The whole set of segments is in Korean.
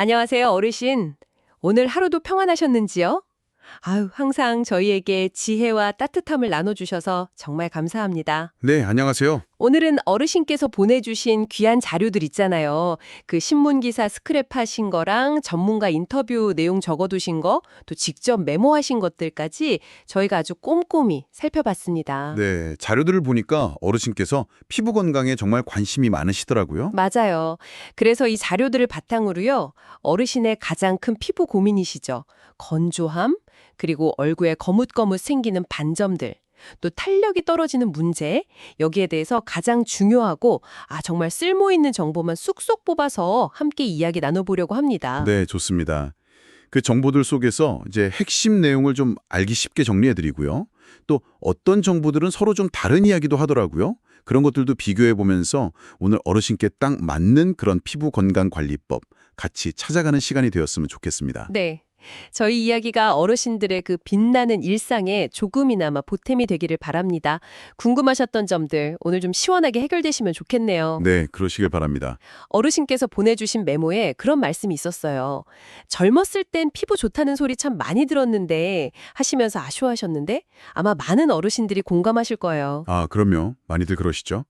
안녕하세요, 어르신. 오늘 하루도 평안하셨는지요? 아유, 항상 저희에게 지혜와 따뜻함을 나눠주셔서 정말 감사합니다. 네, 안녕하세요. 오늘은 어르신께서 보내주신 귀한 자료들 있잖아요. 그 신문기사 스크랩하신 거랑 전문가 인터뷰 내용 적어두신 거, 또 직접 메모하신 것들까지 저희가 아주 꼼꼼히 살펴봤습니다. 네, 자료들을 보니까 어르신께서 피부 건강에 정말 관심이 많으시더라고요. 맞아요. 그래서 이 자료들을 바탕으로요, 어르신의 가장 큰 피부 고민이시죠. 건조함, 그리고 얼굴에 거뭇거뭇 생기는 반점들, 또 탄력이 떨어지는 문제, 여기에 대해서 가장 중요하고, 정말 쓸모있는 정보만 쑥쑥 뽑아서 함께 이야기 나눠보려고 합니다. 네, 좋습니다. 그 정보들 속에서 이제 핵심 내용을 좀 알기 쉽게 정리해드리고요. 또 어떤 정보들은 서로 좀 다른 이야기도 하더라고요. 그런 것들도 비교해보면서 오늘 어르신께 딱 맞는 그런 피부 건강 관리법 같이 찾아가는 시간이 되었으면 좋겠습니다. 네. 저희 이야기가 어르신들의 그 빛나는 일상에 조금이나마 보탬이 되기를 바랍니다. 궁금하셨던 점들 오늘 좀 시원하게 해결되시면 좋겠네요. 네, 그러시길 바랍니다. 어르신께서 보내주신 메모에 그런 말씀이 있었어요. 젊었을 땐 피부 좋다는 소리 참 많이 들었는데 하시면서 아쉬워하셨는데 아마 많은 어르신들이 공감하실 거예요. 아, 그럼요. 많이들 그러시죠?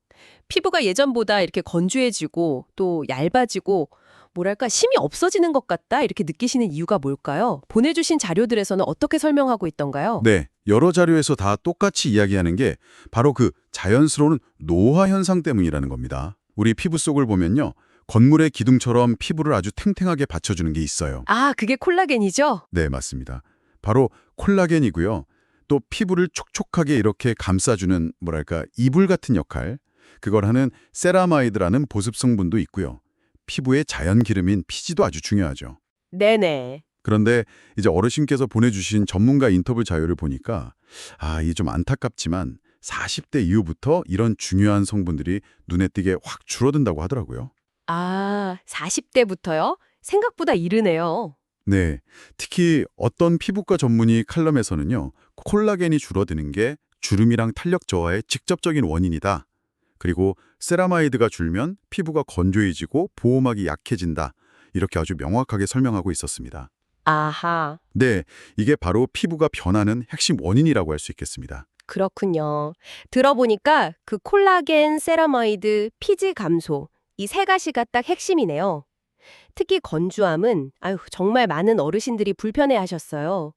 피부가 예전보다 이렇게 건조해지고 또 얇아지고 뭐랄까 힘이 없어지는 것 같다 이렇게 느끼시는 이유가 뭘까요? 보내주신 자료들에서는 어떻게 설명하고 있던가요? 네, 여러 자료에서 다 똑같이 이야기하는 게 바로 그 자연스러운 노화 현상 때문이라는 겁니다. 우리 피부 속을 보면요. 건물의 기둥처럼 피부를 아주 탱탱하게 받쳐주는 게 있어요. 그게 콜라겐이죠? 네, 맞습니다. 바로 콜라겐이고요. 또 피부를 촉촉하게 이렇게 감싸주는 뭐랄까 이불 같은 역할, 그걸 하는 세라마이드라는 보습 성분도 있고요. 피부의 자연 기름인 피지도 아주 중요하죠. 네네. 그런데 이제 어르신께서 보내주신 전문가 인터뷰 자료를 보니까 이게 좀 안타깝지만 40대 이후부터 이런 중요한 성분들이 눈에 띄게 확 줄어든다고 하더라고요. 40대부터요? 생각보다 이르네요. 네, 특히 어떤 피부과 전문의 칼럼에서는요. 콜라겐이 줄어드는 게 주름이랑 탄력 저하의 직접적인 원인이다. 그리고 세라마이드가 줄면 피부가 건조해지고 보호막이 약해진다. 이렇게 아주 명확하게 설명하고 있었습니다. 아하, 네, 이게 바로 피부가 변하는 핵심 원인이라고 할 수 있겠습니다. 그렇군요. 들어보니까 그 콜라겐, 세라마이드, 피지 감소 이 세 가지가 딱 핵심이네요. 특히 건조함은 정말 많은 어르신들이 불편해하셨어요.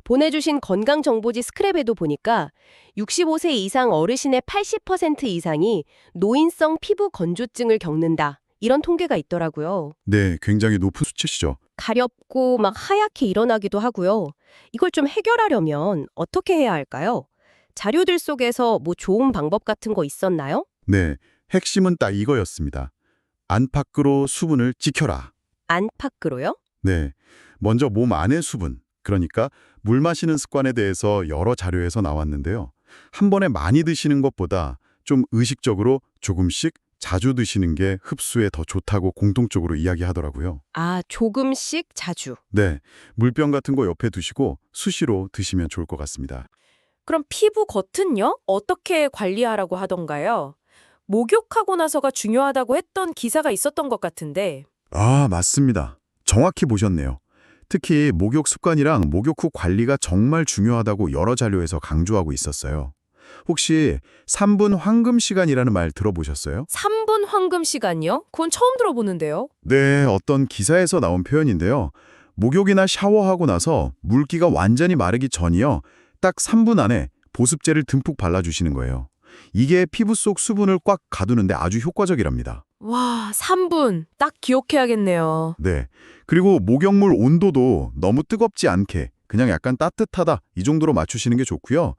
보내주신 건강정보지 스크랩에도 보니까 65세 이상 어르신의 80% 이상이 노인성 피부 건조증을 겪는다. 이런 통계가 있더라고요. 네, 굉장히 높은 수치시죠. 가렵고 막 하얗게 일어나기도 하고요. 이걸 좀 해결하려면 어떻게 해야 할까요? 자료들 속에서 뭐 좋은 방법 같은 거 있었나요? 네, 핵심은 딱 이거였습니다. 안팎으로 수분을 지켜라. 안팎으로요? 네, 먼저 몸 안의 수분, 그러니까 물 마시는 습관에 대해서 여러 자료에서 나왔는데요. 한 번에 많이 드시는 것보다 좀 의식적으로 조금씩 자주 드시는 게 흡수에 더 좋다고 공통적으로 이야기하더라고요. 조금씩 자주. 네, 물병 같은 거 옆에 두시고 수시로 드시면 좋을 것 같습니다. 그럼 피부 겉은요? 어떻게 관리하라고 하던가요? 목욕하고 나서가 중요하다고 했던 기사가 있었던 것 같은데. 맞습니다. 정확히 보셨네요. 특히 목욕 습관이랑 목욕 후 관리가 정말 중요하다고 여러 자료에서 강조하고 있었어요. 혹시 3분 황금 시간이라는 말 들어보셨어요? 3분 황금 시간이요? 그건 처음 들어보는데요. 네, 어떤 기사에서 나온 표현인데요. 목욕이나 샤워하고 나서 물기가 완전히 마르기 전이요. 딱 3분 안에 보습제를 듬뿍 발라주시는 거예요. 이게 피부 속 수분을 꽉 가두는데 아주 효과적이랍니다. 와, 3분. 딱 기억해야겠네요. 네. 그리고 목욕물 온도도 너무 뜨겁지 않게 그냥 약간 따뜻하다 이 정도로 맞추시는 게 좋고요.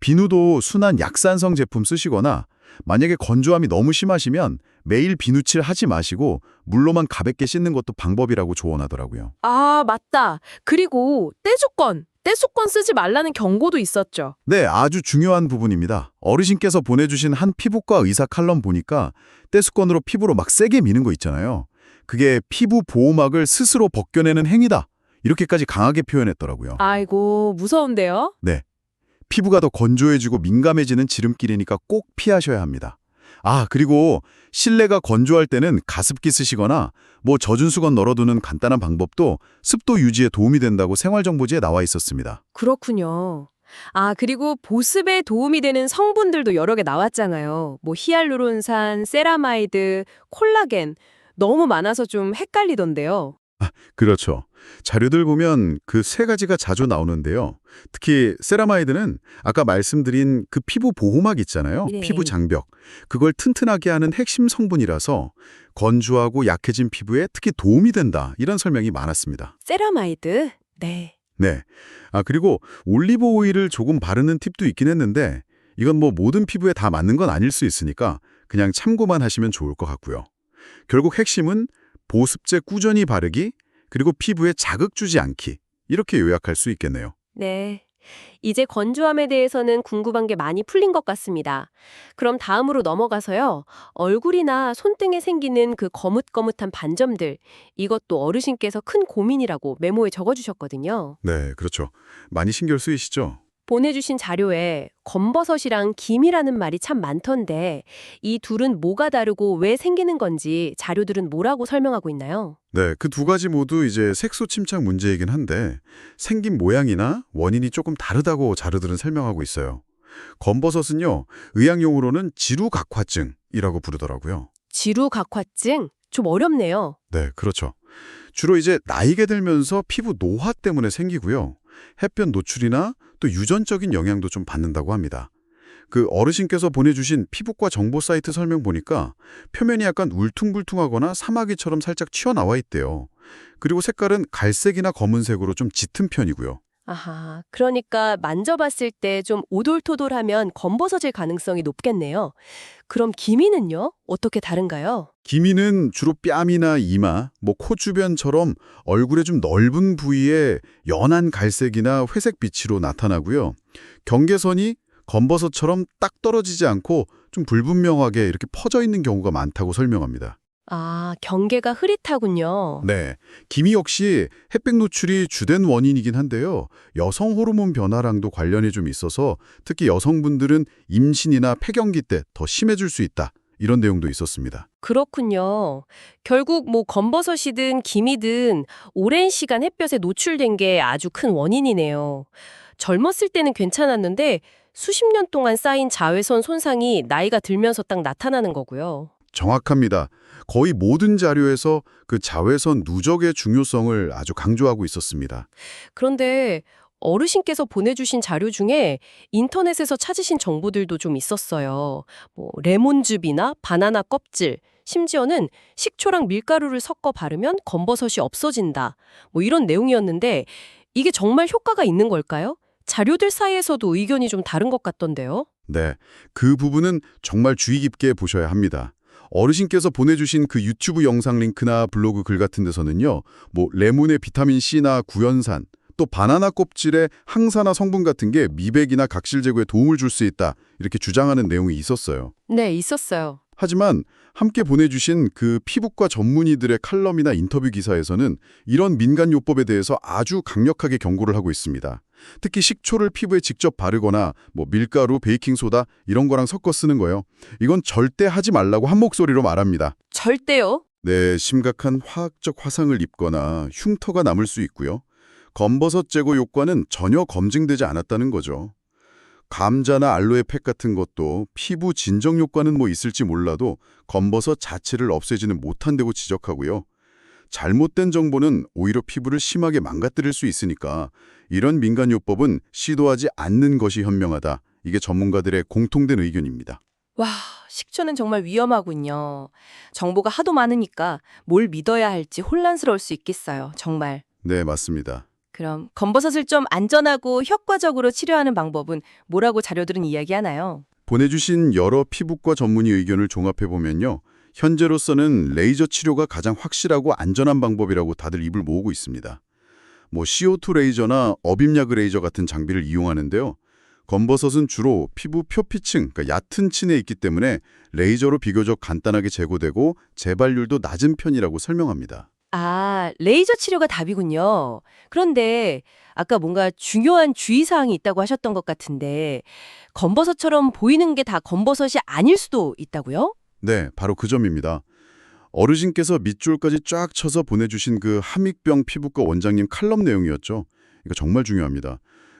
비누도 순한 약산성 제품 쓰시거나 만약에 건조함이 너무 심하시면 매일 비누칠 하지 마시고 물로만 가볍게 씻는 것도 방법이라고 조언하더라고요. 맞다. 그리고 떼수건 쓰지 말라는 경고도 있었죠. 네, 아주 중요한 부분입니다. 어르신께서 보내주신 한 피부과 의사 칼럼 보니까 떼수건으로 피부로 막 세게 미는 거 있잖아요. 그게 피부 보호막을 스스로 벗겨내는 행위다. 이렇게까지 강하게 표현했더라고요. 아이고, 무서운데요? 네, 피부가 더 건조해지고 민감해지는 지름길이니까 꼭 피하셔야 합니다. 아, 그리고 실내가 건조할 때는 가습기 쓰시거나 뭐 젖은 수건 널어두는 간단한 방법도 습도 유지에 도움이 된다고 생활정보지에 나와 있었습니다. 그렇군요. 아, 그리고 보습에 도움이 되는 성분들도 여러 개 나왔잖아요. 뭐 히알루론산, 세라마이드, 콜라겐. 너무 많아서 좀 헷갈리던데요. 그렇죠. 자료들 보면 그 세 가지가 자주 나오는데요. 특히 세라마이드는 아까 말씀드린 그 피부 보호막 있잖아요. 네. 피부 장벽. 그걸 튼튼하게 하는 핵심 성분이라서 건조하고 약해진 피부에 특히 도움이 된다. 이런 설명이 많았습니다. 세라마이드? 네. 네. 아, 그리고 올리브 오일을 조금 바르는 팁도 있긴 했는데 이건 뭐 모든 피부에 다 맞는 건 아닐 수 있으니까 그냥 참고만 하시면 좋을 것 같고요. 결국 핵심은 보습제 꾸준히 바르기, 그리고 피부에 자극 주지 않기. 이렇게 요약할 수 있겠네요. 네. 이제 건조함에 대해서는 궁금한 게 많이 풀린 것 같습니다. 그럼 다음으로 넘어가서요. 얼굴이나 손등에 생기는 그 거뭇거뭇한 반점들, 이것도 어르신께서 큰 고민이라고 메모에 적어주셨거든요. 네, 그렇죠. 많이 신경 쓰이시죠? 보내주신 자료에 검버섯이랑 김이라는 말이 참 많던데 이 둘은 뭐가 다르고 왜 생기는 건지 자료들은 뭐라고 설명하고 있나요? 네, 그 두 가지 모두 이제 색소 침착 문제이긴 한데 생긴 모양이나 원인이 조금 다르다고 자료들은 설명하고 있어요. 검버섯은요, 의학용어로는 지루각화증이라고 부르더라고요. 지루각화증? 좀 어렵네요. 네, 그렇죠. 주로 이제 나이게 들면서 피부 노화 때문에 생기고요. 햇볕 노출이나 또 유전적인 영향도 좀 받는다고 합니다. 그 어르신께서 보내주신 피부과 정보 사이트 설명 보니까 표면이 약간 울퉁불퉁하거나 사마귀처럼 살짝 튀어나와 있대요. 그리고 색깔은 갈색이나 검은색으로 좀 짙은 편이고요. 아하, 그러니까 만져봤을 때 좀 오돌토돌하면 검버섯일 가능성이 높겠네요. 그럼 기미는요? 어떻게 다른가요? 기미는 주로 뺨이나 이마, 뭐 코 주변처럼 얼굴의 좀 넓은 부위에 연한 갈색이나 회색 빛으로 나타나고요. 경계선이 검버섯처럼 딱 떨어지지 않고 좀 불분명하게 이렇게 퍼져 있는 경우가 많다고 설명합니다. 아, 경계가 흐릿하군요. 네, 기미 역시 햇빛 노출이 주된 원인이긴 한데요. 여성 호르몬 변화랑도 관련이 좀 있어서 특히 여성분들은 임신이나 폐경기 때 더 심해질 수 있다. 이런 내용도 있었습니다. 그렇군요. 결국 뭐 검버섯이든 기미든 오랜 시간 햇볕에 노출된 게 아주 큰 원인이네요. 젊었을 때는 괜찮았는데 수십 년 동안 쌓인 자외선 손상이 나이가 들면서 딱 나타나는 거고요. 정확합니다. 거의 모든 자료에서 그 자외선 누적의 중요성을 아주 강조하고 있었습니다. 그런데 어르신께서 보내주신 자료 중에 인터넷에서 찾으신 정보들도 좀 있었어요. 뭐 레몬즙이나 바나나 껍질, 심지어는 식초랑 밀가루를 섞어 바르면 검버섯이 없어진다. 뭐 이런 내용이었는데 이게 정말 효과가 있는 걸까요? 자료들 사이에서도 의견이 좀 다른 것 같던데요. 네, 그 부분은 정말 주의 깊게 보셔야 합니다. 어르신께서 보내주신 그 유튜브 영상 링크나 블로그 글 같은 데서는요, 뭐 레몬의 비타민C나 구연산, 또 바나나 껍질의 항산화 성분 같은 게 미백이나 각질 제거에 도움을 줄 수 있다, 이렇게 주장하는 내용이 있었어요. 네, 있었어요. 하지만 함께 보내주신 그 피부과 전문의들의 칼럼이나 인터뷰 기사에서는 이런 민간요법에 대해서 아주 강력하게 경고를 하고 있습니다. 특히 식초를 피부에 직접 바르거나 뭐 밀가루, 베이킹소다 이런 거랑 섞어 쓰는 거요. 이건 절대 하지 말라고 한 목소리로 말합니다. 절대요. 네, 심각한 화학적 화상을 입거나 흉터가 남을 수 있고요. 검버섯 제거 효과는 전혀 검증되지 않았다는 거죠. 감자나 알로에 팩 같은 것도 피부 진정 효과는 뭐 있을지 몰라도 검버섯 자체를 없애지는 못한다고 지적하고요. 잘못된 정보는 오히려 피부를 심하게 망가뜨릴 수 있으니까 이런 민간요법은 시도하지 않는 것이 현명하다. 이게 전문가들의 공통된 의견입니다. 와, 식초는 정말 위험하군요. 정보가 하도 많으니까 뭘 믿어야 할지 혼란스러울 수 있겠어요. 정말. 네, 맞습니다. 그럼 검버섯을 좀 안전하고 효과적으로 치료하는 방법은 뭐라고 자료들은 이야기하나요? 보내주신 여러 피부과 전문의 의견을 종합해보면요. 현재로서는 레이저 치료가 가장 확실하고 안전한 방법이라고 다들 입을 모으고 있습니다. 뭐 CO2 레이저나 업임약 레이저 같은 장비를 이용하는데요. 검버섯은 주로 피부 표피층, 그러니까 얕은 층에 있기 때문에 레이저로 비교적 간단하게 제거되고 재발률도 낮은 편이라고 설명합니다. 아, 레이저 치료가 답이군요. 그런데 아까 뭔가 중요한 주의사항이 있다고 하셨던 것 같은데 검버섯처럼 보이는 게 다 검버섯이 아닐 수도 있다고요? 네, 바로 그 점입니다. 어르신께서 밑줄까지 쫙 쳐서 보내주신 그 함익병 피부과 원장님 칼럼 내용이었죠. 이거 정말 중요합니다.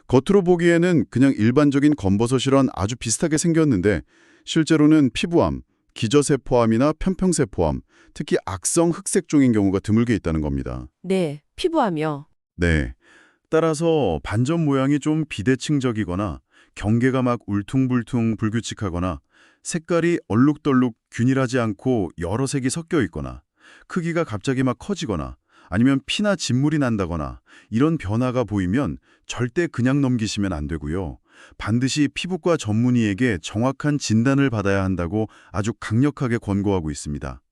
겉으로 보기에는 그냥 일반적인 검버섯이랑 아주 비슷하게 생겼는데 실제로는 피부암, 기저세포암이나 편평세포암, 특히 악성 흑색종인 경우가 드물게 있다는 겁니다. 네, 피부암이요. 네. 따라서 반점 모양이 좀 비대칭적이거나 경계가 막 울퉁불퉁 불규칙하거나 색깔이 얼룩덜룩 균일하지 않고 여러 색이 섞여 있거나 크기가 갑자기 막 커지거나 아니면 피나 진물이 난다거나 이런 변화가 보이면 절대 그냥 넘기시면 안 되고요. 반드시 피부과 전문의에게 정확한 진단을 받아야 한다고 아주 강력하게 권고하고 있습니다.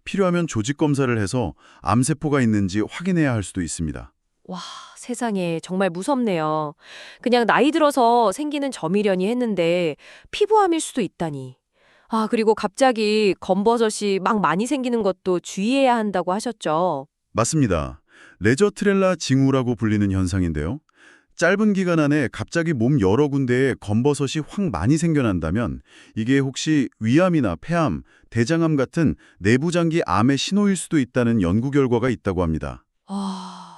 필요하면 조직 검사를 해서 암세포가 있는지 확인해야 할 수도 있습니다. 와, 세상에 정말 무섭네요. 그냥 나이 들어서 생기는 점이려니 했는데 피부암일 수도 있다니. 아, 그리고 갑자기 검버섯이 막 많이 생기는 것도 주의해야 한다고 하셨죠. 맞습니다. 레저트렐라 징후라고 불리는 현상인데요. 짧은 기간 안에 갑자기 몸 여러 군데에 검버섯이 확 많이 생겨난다면 이게 혹시 위암이나 폐암, 대장암 같은 내부장기 암의 신호일 수도 있다는 연구 결과가 있다고 합니다. 아,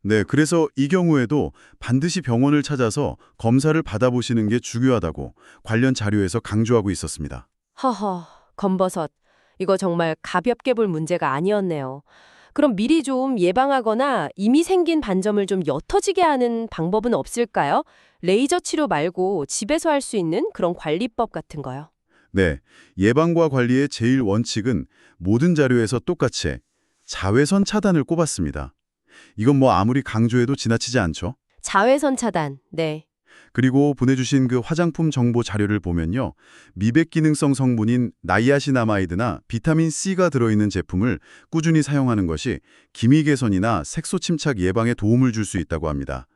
네, 그래서 이 경우에도 반드시 병원을 찾아서 검사를 받아보시는 게 중요하다고 관련 자료에서 강조하고 있었습니다. 허허, 검버섯. 이거 정말 가볍게 볼 문제가 아니었네요. 그럼 미리 좀 예방하거나 이미 생긴 반점을 좀 옅어지게 하는 방법은 없을까요? 레이저 치료 말고 집에서 할 수 있는 그런 관리법 같은 거요. 네, 예방과 관리의 제일 원칙은 모든 자료에서 똑같이 자외선 차단을 꼽았습니다. 이건 뭐 아무리 강조해도 지나치지 않죠? 자외선 차단. 네. 그리고 보내주신 그 화장품 정보 자료를 보면요. 미백 기능성 성분인 나이아신아마이드나 비타민 C가 들어있는 제품을 꾸준히 사용하는 것이 기미 개선이나 색소 침착 예방에 도움을 줄 수 있다고 합니다.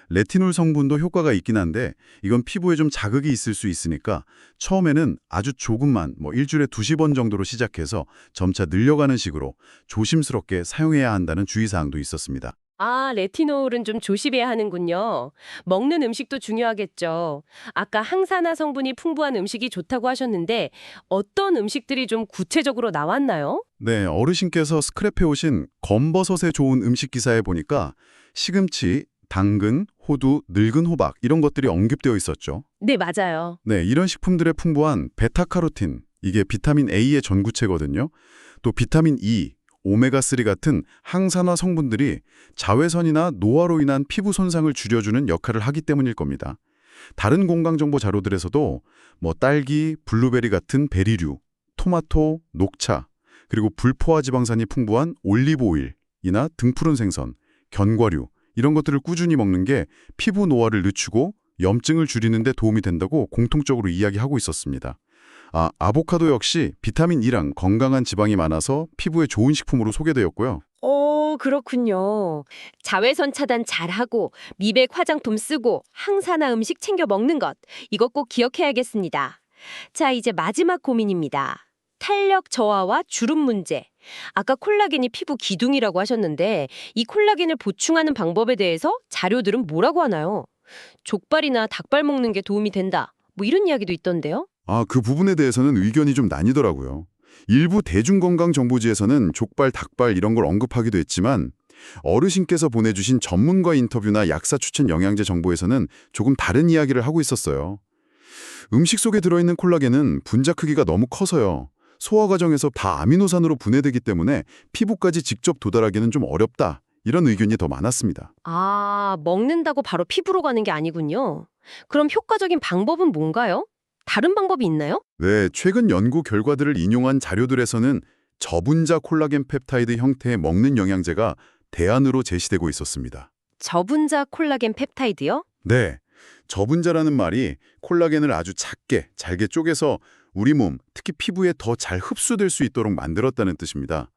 레티놀 성분도 효과가 있긴 한데 이건 피부에 좀 자극이 있을 수 있으니까 처음에는 아주 조금만 일주일에 2-번 정도로 시작해서 점차 늘려가는 식으로 조심스럽게 사용해야 한다는 주의사항도 있었습니다. 아, 레티놀은 좀 조심해야 하는군요. 먹는 음식도 중요하겠죠. 아까 항산화 성분이 풍부한 음식이 좋다고 하셨는데 어떤 음식들이 좀 구체적으로 나왔나요? 네, 어르신께서 스크랩해 오신 검버섯에 좋은 음식 기사에 보니까 시금치, 당근, 호두, 늙은 호박 이런 것들이 언급되어 있었죠. 네, 맞아요. 네, 이런 식품들에 풍부한 베타카로틴, 이게 비타민 A의 전구체거든요. 또 비타민 E, 오메가3 같은 항산화 성분들이 자외선이나 노화로 인한 피부 손상을 줄여주는 역할을 하기 때문일 겁니다. 다른 건강정보 자료들에서도 딸기, 블루베리 같은 베리류, 토마토, 녹차, 그리고 불포화 지방산이 풍부한 올리브 오일이나 등푸른 생선, 견과류 이런 것들을 꾸준히 먹는 게 피부 노화를 늦추고 염증을 줄이는 데 도움이 된다고 공통적으로 이야기하고 있었습니다. 아보카도 역시 비타민 E랑 건강한 지방이 많아서 피부에 좋은 식품으로 소개되었고요. 그렇군요. 자외선 차단 잘하고 미백 화장품 쓰고 항산화 음식 챙겨 먹는 것. 이거 꼭 기억해야겠습니다. 자, 이제 마지막 고민입니다. 탄력 저하와 주름 문제. 아까 콜라겐이 피부 기둥이라고 하셨는데 이 콜라겐을 보충하는 방법에 대해서 자료들은 뭐라고 하나요? 족발이나 닭발 먹는 게 도움이 된다. 이런 이야기도 있던데요. 그 부분에 대해서는 의견이 좀 나뉘더라고요. 일부 대중건강정보지에서는 족발, 닭발 이런 걸 언급하기도 했지만 어르신께서 보내주신 전문가 인터뷰나 약사 추천 영양제 정보에서는 조금 다른 이야기를 하고 있었어요. 음식 속에 들어있는 콜라겐은 분자 크기가 너무 커서요. 소화 과정에서 다 아미노산으로 분해되기 때문에 피부까지 직접 도달하기는 좀 어렵다. 이런 의견이 더 많았습니다. 아, 먹는다고 바로 피부로 가는 게 아니군요. 그럼 효과적인 방법은 뭔가요? 다른 방법이 있나요? 네, 최근 연구 결과들을 인용한 자료들에서는 저분자 콜라겐 펩타이드 형태의 먹는 영양제가 대안으로 제시되고 있었습니다. 저분자 콜라겐 펩타이드요? 네, 저분자라는 말이 콜라겐을 아주 작게, 잘게 쪼개서 우리 몸, 특히 피부에 더 잘 흡수될 수 있도록 만들었다는 뜻입니다.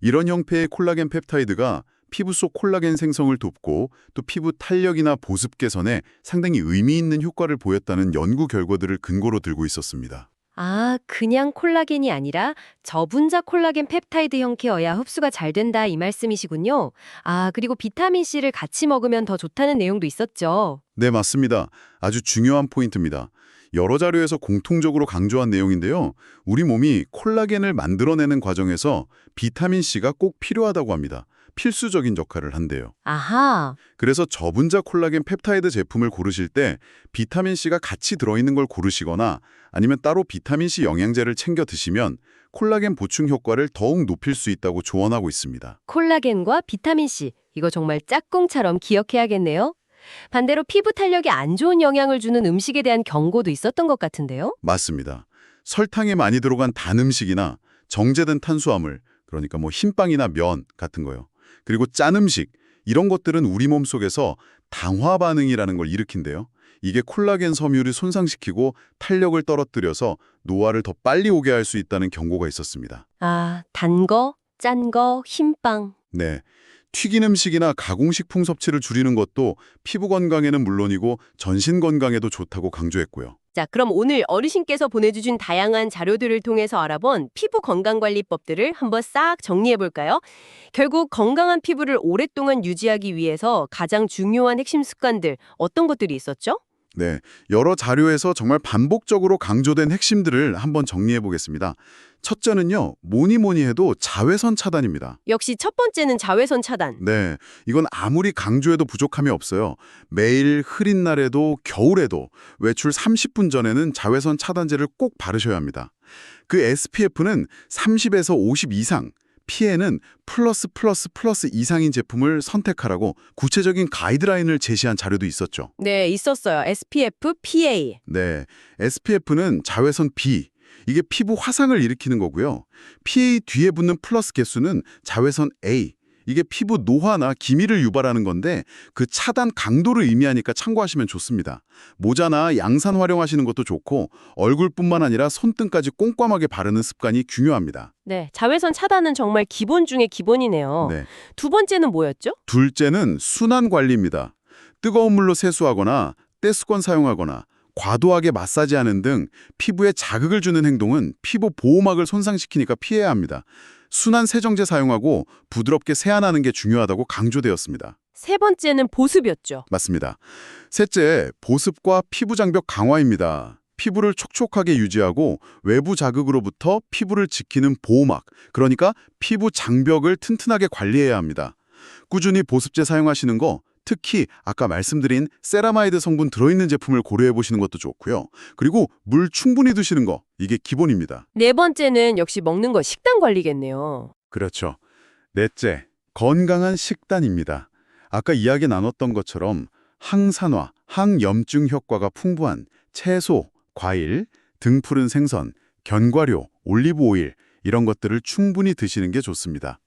이런 형태의 콜라겐 펩타이드가 피부 속 콜라겐 생성을 돕고 또 피부 탄력이나 보습 개선에 상당히 의미 있는 효과를 보였다는 연구 결과들을 근거로 들고 있었습니다. 아, 그냥 콜라겐이 아니라 저분자 콜라겐 펩타이드 형태여야 흡수가 잘 된다 이 말씀이시군요. 아, 그리고 비타민C를 같이 먹으면 더 좋다는 내용도 있었죠. 네, 맞습니다. 아주 중요한 포인트입니다. 여러 자료에서 공통적으로 강조한 내용인데요. 우리 몸이 콜라겐을 만들어내는 과정에서 비타민C가 꼭 필요하다고 합니다. 필수적인 역할을 한대요. 아하. 그래서 저분자 콜라겐 펩타이드 제품을 고르실 때 비타민C가 같이 들어있는 걸 고르시거나 아니면 따로 비타민C 영양제를 챙겨 드시면 콜라겐 보충 효과를 더욱 높일 수 있다고 조언하고 있습니다. 콜라겐과 비타민C. 이거 정말 짝꿍처럼 기억해야겠네요. 반대로 피부 탄력에 안 좋은 영향을 주는 음식에 대한 경고도 있었던 것 같은데요. 맞습니다. 설탕에 많이 들어간 단 음식이나 정제된 탄수화물, 그러니까 뭐 흰빵이나 면 같은 거요. 그리고 짠 음식, 이런 것들은 우리 몸속에서 당화 반응이라는 걸 일으킨대요. 이게 콜라겐 섬유를 손상시키고 탄력을 떨어뜨려서 노화를 더 빨리 오게 할 수 있다는 경고가 있었습니다. 아, 단 거, 짠 거, 흰빵. 네. 튀긴 음식이나 가공식품 섭취를 줄이는 것도 피부 건강에는 물론이고 전신 건강에도 좋다고 강조했고요. 자, 그럼 오늘 어르신께서 보내주신 다양한 자료들을 통해서 알아본 피부 건강관리법들을 한번 싹 정리해볼까요? 결국 건강한 피부를 오랫동안 유지하기 위해서 가장 중요한 핵심 습관들 어떤 것들이 있었죠? 네, 여러 자료에서 정말 반복적으로 강조된 핵심들을 한번 정리해 보겠습니다. 첫째는요, 뭐니 해도 자외선 차단입니다. 역시 첫 번째는 자외선 차단. 네, 이건 아무리 강조해도 부족함이 없어요. 매일 흐린 날에도 겨울에도 외출 30분 전에는 자외선 차단제를 꼭 바르셔야 합니다. 그 SPF는 30에서 50 이상, PA는 플러스 이상인 제품을 선택하라고 구체적인 가이드라인을 제시한 자료도 있었죠. 네, 있었어요. SPF, PA. 네, SPF는 자외선 B, 이게 피부 화상을 일으키는 거고요. PA 뒤에 붙는 플러스 개수는 자외선 A, 이게 피부 노화나 기미를 유발하는 건데 그 차단 강도를 의미하니까 참고하시면 좋습니다. 모자나 양산 활용하시는 것도 좋고 얼굴뿐만 아니라 손등까지 꼼꼼하게 바르는 습관이 중요합니다. 네, 자외선 차단은 정말 기본 중에 기본이네요. 네. 두 번째는 뭐였죠? 둘째는 순환 관리입니다. 뜨거운 물로 세수하거나 떼수건 사용하거나 과도하게 마사지하는 등 피부에 자극을 주는 행동은 피부 보호막을 손상시키니까 피해야 합니다. 순환 세정제 사용하고 부드럽게 세안하는 게 중요하다고 강조되었습니다. 세 번째는 보습이었죠. 맞습니다. 셋째, 보습과 피부 장벽 강화입니다. 피부를 촉촉하게 유지하고 외부 자극으로부터 피부를 지키는 보호막, 그러니까 피부 장벽을 튼튼하게 관리해야 합니다. 꾸준히 보습제 사용하시는 거, 특히 아까 말씀드린 세라마이드 성분 들어있는 제품을 고려해보시는 것도 좋고요. 그리고 물 충분히 드시는 거, 이게 기본입니다. 네 번째는 역시 먹는 거 식단 관리겠네요. 그렇죠. 넷째, 건강한 식단입니다. 아까 이야기 나눴던 것처럼 항산화, 항염증 효과가 풍부한 채소, 과일, 등푸른 생선, 견과류, 올리브 오일 이런 것들을 충분히 드시는 게 좋습니다.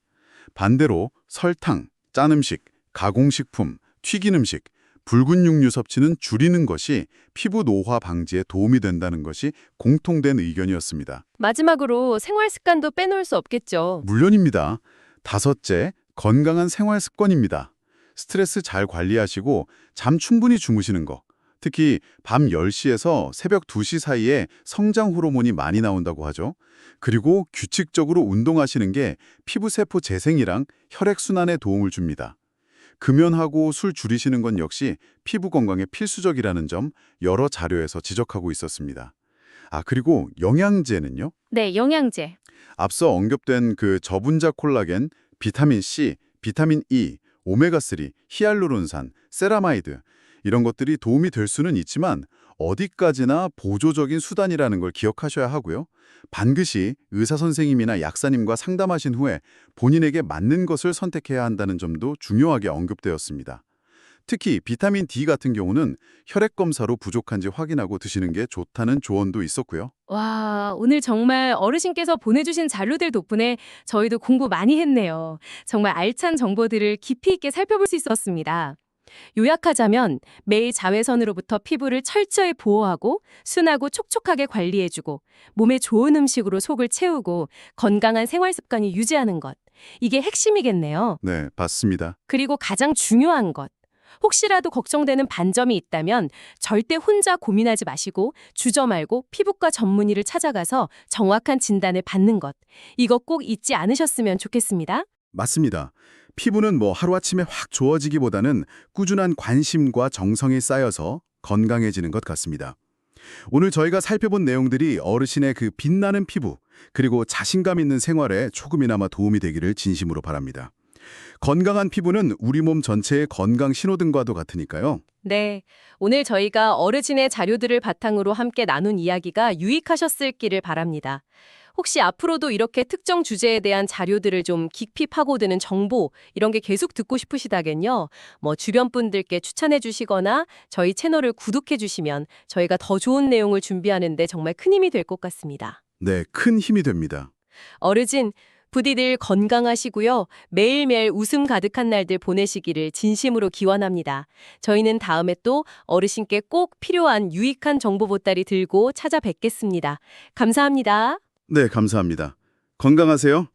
반대로 설탕, 짠 음식, 가공식품, 튀긴 음식, 붉은 육류 섭취는 줄이는 것이 피부 노화 방지에 도움이 된다는 것이 공통된 의견이었습니다. 마지막으로 생활 습관도 빼놓을 수 없겠죠. 물론입니다. 다섯째, 건강한 생활 습관입니다. 스트레스 잘 관리하시고 잠 충분히 주무시는 거. 특히 밤 10시에서 새벽 2시 사이에 성장 호르몬이 많이 나온다고 하죠. 그리고 규칙적으로 운동하시는 게 피부세포 재생이랑 혈액순환에 도움을 줍니다. 금연하고 술 줄이시는 건 역시 피부 건강에 필수적이라는 점 여러 자료에서 지적하고 있었습니다. 아, 그리고 영양제는요? 네, 영양제. 앞서 언급된 그 저분자 콜라겐, 비타민C, 비타민 E, 오메가3, 히알루론산, 세라마이드 이런 것들이 도움이 될 수는 있지만 어디까지나 보조적인 수단이라는 걸 기억하셔야 하고요. 반드시 의사 선생님이나 약사님과 상담하신 후에 본인에게 맞는 것을 선택해야 한다는 점도 중요하게 언급되었습니다. 특히 비타민 D 같은 경우는 혈액 검사로 부족한지 확인하고 드시는 게 좋다는 조언도 있었고요. 와, 오늘 정말 어르신께서 보내주신 자료들 덕분에 저희도 공부 많이 했네요. 정말 알찬 정보들을 깊이 있게 살펴볼 수 있었습니다. 요약하자면 매일 자외선으로부터 피부를 철저히 보호하고 순하고 촉촉하게 관리해주고 몸에 좋은 음식으로 속을 채우고 건강한 생활 습관을 유지하는 것. 이게 핵심이겠네요. 네, 맞습니다. 그리고 가장 중요한 것. 혹시라도 걱정되는 반점이 있다면 절대 혼자 고민하지 마시고 주저 말고 피부과 전문의를 찾아가서 정확한 진단을 받는 것. 이거 꼭 잊지 않으셨으면 좋겠습니다. 맞습니다. 피부는 뭐 하루아침에 확 좋아지기보다는 꾸준한 관심과 정성이 쌓여서 건강해지는 것 같습니다. 오늘 저희가 살펴본 내용들이 어르신의 그 빛나는 피부, 그리고 자신감 있는 생활에 조금이나마 도움이 되기를 진심으로 바랍니다. 건강한 피부는 우리 몸 전체의 건강 신호등과도 같으니까요. 네, 오늘 저희가 어르신의 자료들을 바탕으로 함께 나눈 이야기가 유익하셨을기를 바랍니다. 혹시 앞으로도 이렇게 특정 주제에 대한 자료들을 좀 깊이 파고드는 정보 이런 게 계속 듣고 싶으시다면요. 뭐 주변 분들께 추천해 주시거나 저희 채널을 구독해 주시면 저희가 더 좋은 내용을 준비하는 데 정말 큰 힘이 될 것 같습니다. 네, 큰 힘이 됩니다. 어르신, 부디들 건강하시고요. 매일매일 웃음 가득한 날들 보내시기를 진심으로 기원합니다. 저희는 다음에 또 어르신께 꼭 필요한 유익한 정보 보따리 들고 찾아뵙겠습니다. 감사합니다. 네, 감사합니다. 건강하세요.